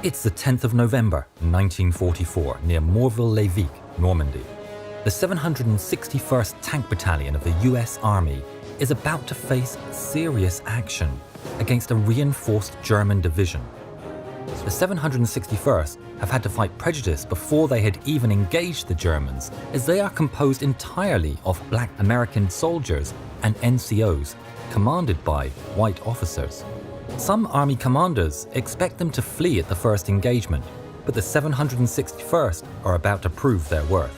It's the 10th of November, 1944, near Morville-les-Vicq, Normandy. The 761st Tank Battalion of the US Army is about to face serious action against a reinforced German division. The 761st have had to fight prejudice before they had even engaged the Germans, as they are composed entirely of black American soldiers and NCOs, commanded by white officers. Some army commanders expect them to flee at the first engagement, but the 761st are about to prove their worth.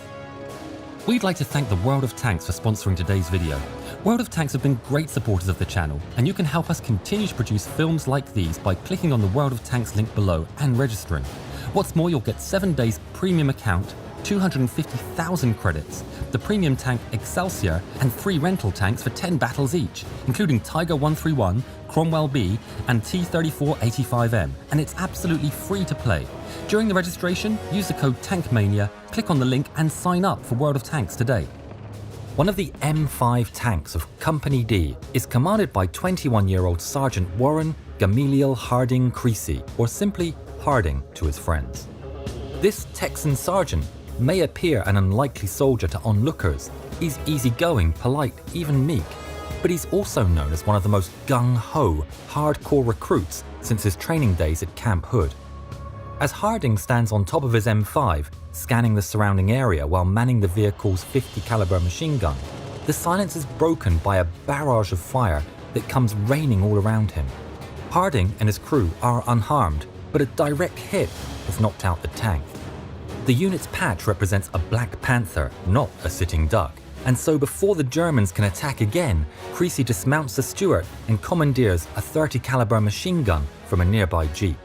We'd like to thank the World of Tanks for sponsoring today's video. World of Tanks have been great supporters of the channel, and you can help us continue to produce films like these by clicking on the World of Tanks link below and registering. What's more, you'll get 7 days premium account, 250,000 credits, the premium tank Excelsior, and 3 rental tanks for 10 battles each, including Tiger 131, Cromwell B, and T-34-85M, and it's absolutely free to play. During the registration, use the code TANKMANIA, click on the link and sign up for World of Tanks today. One of the M5 tanks of Company D is commanded by 21-year-old Sergeant Warren Gamaliel Harding Creasy, or simply Harding to his friends. This Texan sergeant may appear an unlikely soldier to onlookers. He's easygoing, polite, even meek, but he's also known as one of the most gung-ho, hardcore recruits since his training days at Camp Hood. As Harding stands on top of his M5, scanning the surrounding area while manning the vehicle's 50 caliber machine gun, the silence is broken by a barrage of fire that comes raining all around him. Harding and his crew are unharmed, but a direct hit has knocked out the tank. The unit's patch represents a Black Panther, not a sitting duck, and so before the Germans can attack again, Creasy dismounts the Stuart and commandeers a 30 caliber machine gun from a nearby jeep.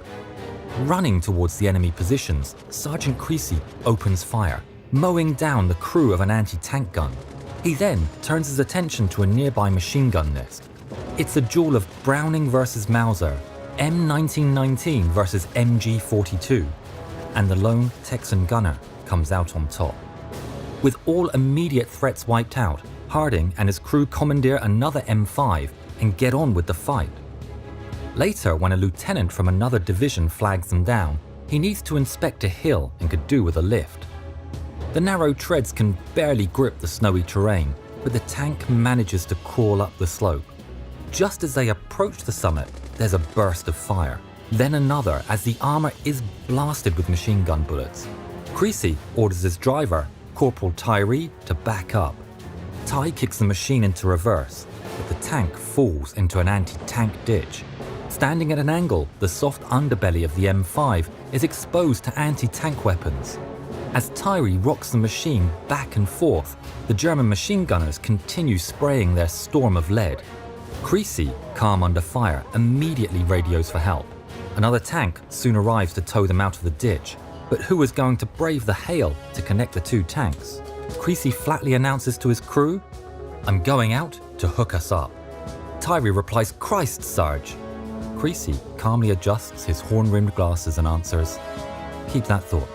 Running towards the enemy positions, Sergeant Creasy opens fire, mowing down the crew of an anti-tank gun. He then turns his attention to a nearby machine gun nest. It's a duel of Browning versus Mauser, M1919 versus MG42, and the lone Texan gunner comes out on top. With all immediate threats wiped out, Harding and his crew commandeer another M5 and get on with the fight. Later, when a lieutenant from another division flags them down, he needs to inspect a hill and could do with a lift. The narrow treads can barely grip the snowy terrain, but the tank manages to crawl up the slope. Just as they approach the summit, there's a burst of fire, then another as the armor is blasted with machine gun bullets. Creasy orders his driver, Corporal Tyree, to back up. Ty kicks the machine into reverse, but the tank falls into an anti-tank ditch. Standing at an angle, the soft underbelly of the M5 is exposed to anti-tank weapons. As Tyree rocks the machine back and forth, the German machine gunners continue spraying their storm of lead. Creasy, calm under fire, immediately radios for help. Another tank soon arrives to tow them out of the ditch, but who is going to brave the hail to connect the two tanks? Creasy flatly announces to his crew, "I'm going out to hook us up." Tyree replies, "Christ, Sarge." Creasy calmly adjusts his horn-rimmed glasses and answers, "Keep that thought."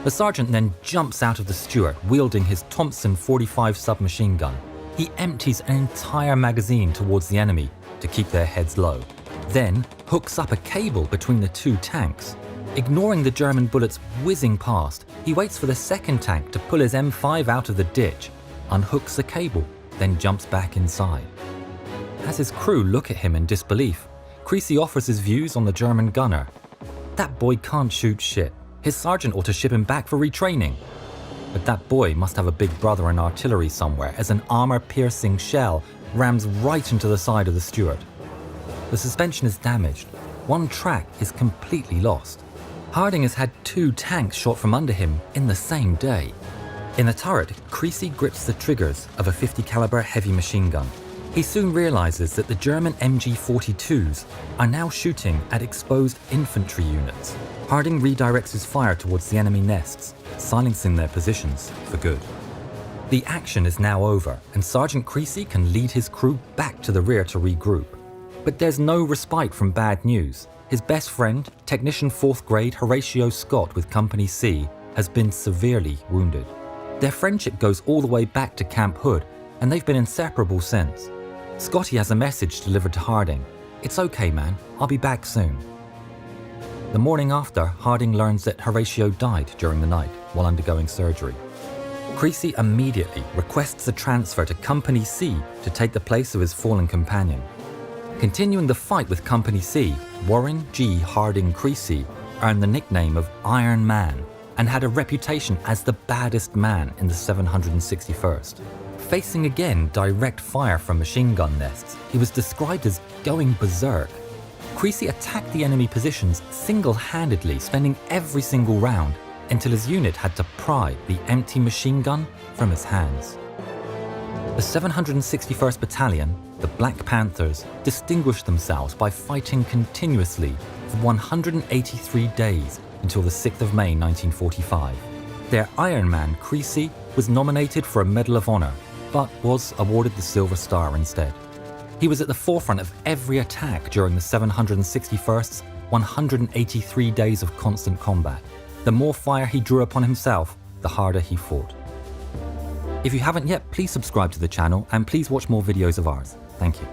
The sergeant then jumps out of the Stuart, wielding his Thompson 45 submachine gun. He empties an entire magazine towards the enemy to keep their heads low, then hooks up a cable between the two tanks. Ignoring the German bullets whizzing past, he waits for the second tank to pull his M5 out of the ditch, unhooks the cable, then jumps back inside. As his crew look at him in disbelief, Creasy offers his views on the German gunner. "That boy can't shoot shit. His sergeant ought to ship him back for retraining." But that boy must have a big brother in artillery somewhere, as an armor-piercing shell rams right into the side of the Stuart. The suspension is damaged. One track is completely lost. Harding has had 2 tanks shot from under him in the same day. In the turret, Creasy grips the triggers of a 50 caliber heavy machine gun. He soon realizes that the German MG42s are now shooting at exposed infantry units. Harding redirects his fire towards the enemy nests, silencing their positions for good. The action is now over, and Sergeant Creasy can lead his crew back to the rear to regroup. But there's no respite from bad news. His best friend, Technician 4th Grade Horatio Scott with Company C, has been severely wounded. Their friendship goes all the way back to Camp Hood, and they've been inseparable since. Scotty has a message delivered to Harding. "It's okay, man. I'll be back soon." The morning after, Harding learns that Horatio died during the night while undergoing surgery. Creasy immediately requests a transfer to Company C to take the place of his fallen companion. Continuing the fight with Company C, Warren G. Harding Creasy earned the nickname of Iron Man and had a reputation as the baddest man in the 761st. Facing again direct fire from machine gun nests, he was described as going berserk. Creasy attacked the enemy positions single-handedly, spending every single round until his unit had to pry the empty machine gun from his hands. The 761st Battalion, the Black Panthers, distinguished themselves by fighting continuously for 183 days until the 6th of May 1945. Their Iron Man, Creasy, was nominated for a Medal of Honor, but was awarded the Silver Star instead. He was at the forefront of every attack during the 761st's 183 days of constant combat. The more fire he drew upon himself, the harder he fought. If you haven't yet, please subscribe to the channel and please watch more videos of ours. Thank you.